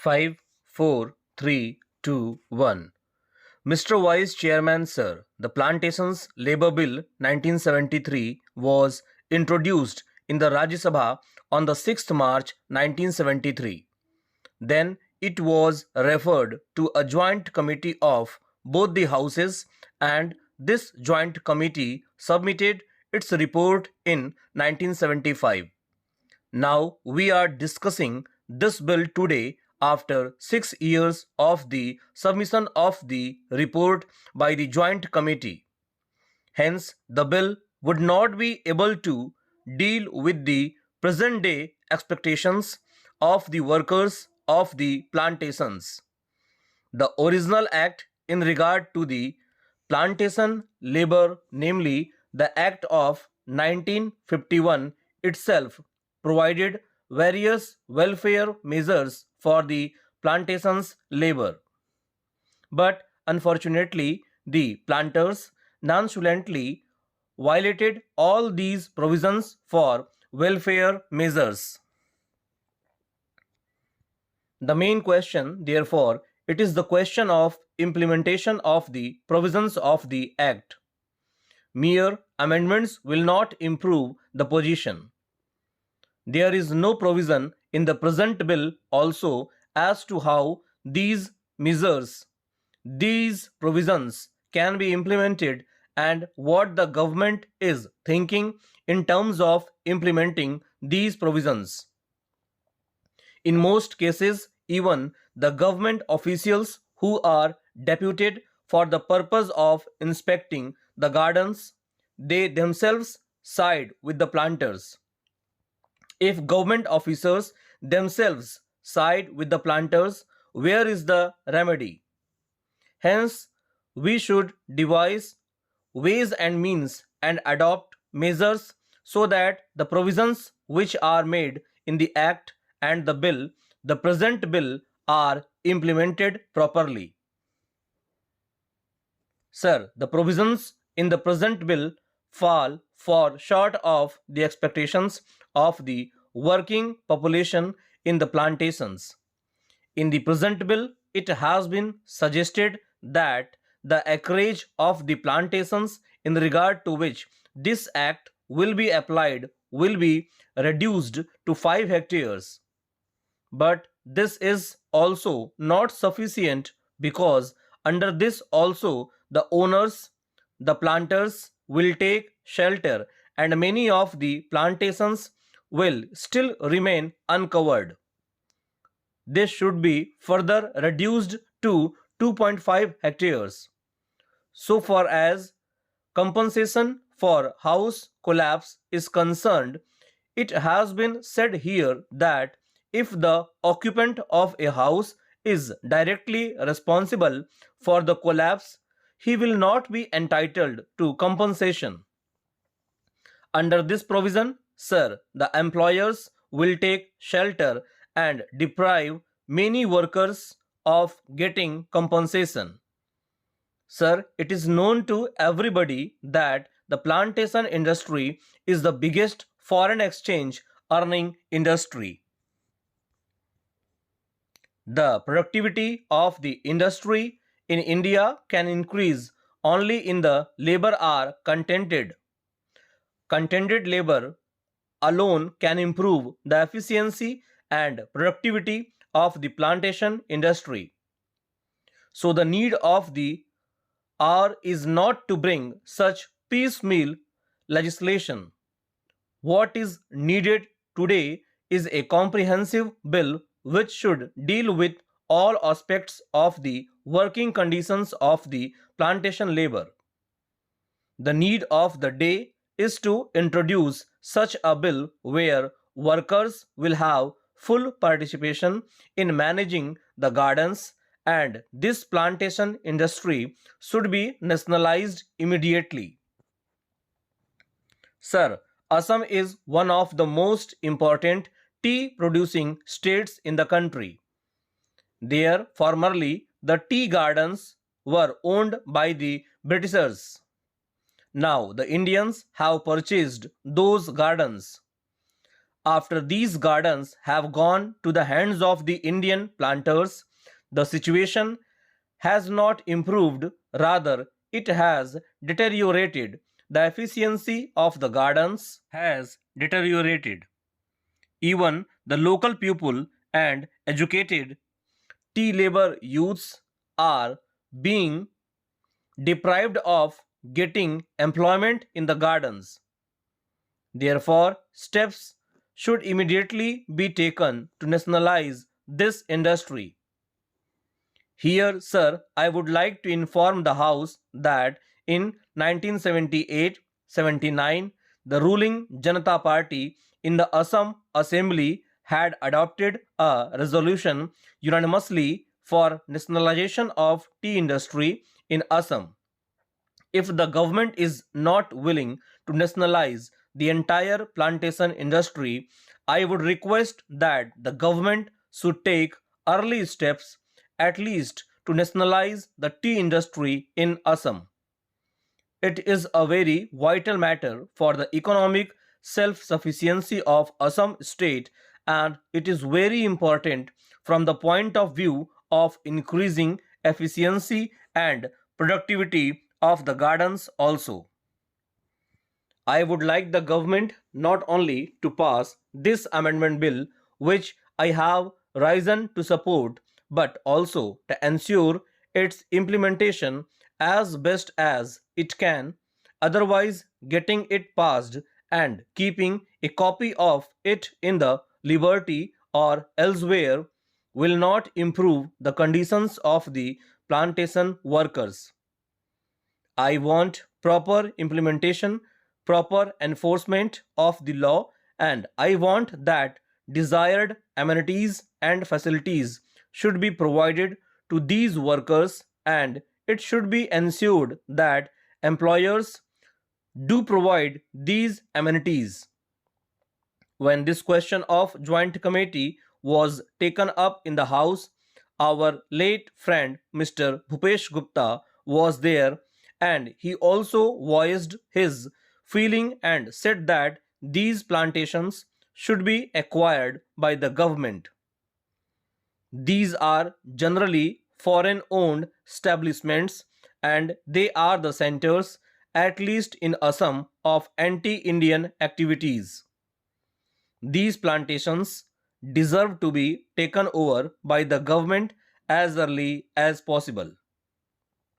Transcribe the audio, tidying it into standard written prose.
5, 4, 3, 2, 1. Mr. Vice Chairman, sir, the Plantations Labour Bill 1973 was introduced in the Rajya Sabha on the 6th March 1973. Then it was referred to a joint committee of both the houses, and this joint committee submitted its report in 1975. Now we are discussing this bill today after 6 years of the submission of the report by the joint committee. Hence, the bill would not be able to deal with the present day expectations of the workers of the plantations. The original act in regard to the plantation labor, namely the Act of 1951 itself, provided various welfare measures for the plantations labor. But unfortunately, the planters nonchalantly violated all these provisions for welfare measures. The main question, therefore, it is the question of implementation of the provisions of the Act. Mere amendments will not improve the position. There is no provision in the present bill also as to how these measures, these provisions can be implemented and what the government is thinking in terms of implementing these provisions. In most cases, even the government officials who are deputed for the purpose of inspecting the gardens, they themselves side with the planters. If government officers themselves side with the planters, where is the remedy? Hence, we should devise ways and means and adopt measures so that the provisions which are made in the Act and the bill, the present bill, are implemented properly. Sir, the provisions in the present bill fall far short of the expectations of the working population in the plantations. In the present bill, it has been suggested that the acreage of the plantations in regard to which this act will be applied will be reduced to 5 hectares. But this is also not sufficient because under this also the owners, the planters will take shelter and many of the plantations will still remain uncovered. This should be further reduced to 2.5 hectares. So far as compensation for house collapse is concerned, it has been said here that if the occupant of a house is directly responsible for the collapse, he will not be entitled to compensation. Under this provision, sir, the employers will take shelter and deprive many workers of getting compensation. Sir, it is known to everybody that the plantation industry is the biggest foreign exchange earning industry. The productivity of the industry in India can increase only in the labor are contented. Contented labor alone can improve the efficiency and productivity of the plantation industry. So the need of the hour is not to bring such piecemeal legislation. What is needed today is a comprehensive bill which should deal with all aspects of the working conditions of the plantation labor. The need of the day is to introduce such a bill where workers will have full participation in managing the gardens, and this plantation industry should be nationalized immediately. Sir, Assam is one of the most important tea producing states in the country. There, formerly, the tea gardens were owned by the Britishers. Now, the Indians have purchased those gardens. After these gardens have gone to the hands of the Indian planters, the situation has not improved, rather, it has deteriorated. The efficiency of the gardens has deteriorated. Even the local people and educated tea labor youths are being deprived of getting employment in the gardens. Therefore, steps should immediately be taken to nationalize this industry. Here, sir, I would like to inform the House that in 1978-79, the ruling Janata Party in the Assam Assembly had adopted a resolution unanimously for nationalization of tea industry in Assam. If the government is not willing to nationalize the entire plantation industry, I would request that the government should take early steps at least to nationalize the tea industry in Assam. It is a very vital matter for the economic self-sufficiency of Assam state, and it is very important from the point of view of increasing efficiency and productivity of the gardens also. I would like the government not only to pass this amendment bill, which I have risen to support, but also to ensure its implementation as best as it can. Otherwise, getting it passed and keeping a copy of it in the Liberty or elsewhere will not improve the conditions of the plantation workers. I want proper implementation, proper enforcement of the law, and I want that desired amenities and facilities should be provided to these workers, and it should be ensured that employers do provide these amenities. When this question of joint committee was taken up in the House, our late friend Mr. Bhupesh Gupta was there, and he also voiced his feeling and said that these plantations should be acquired by the government. These are generally foreign owned establishments, and they are the centers, at least in Assam, of anti-Indian activities. These plantations deserve to be taken over by the government as early as possible.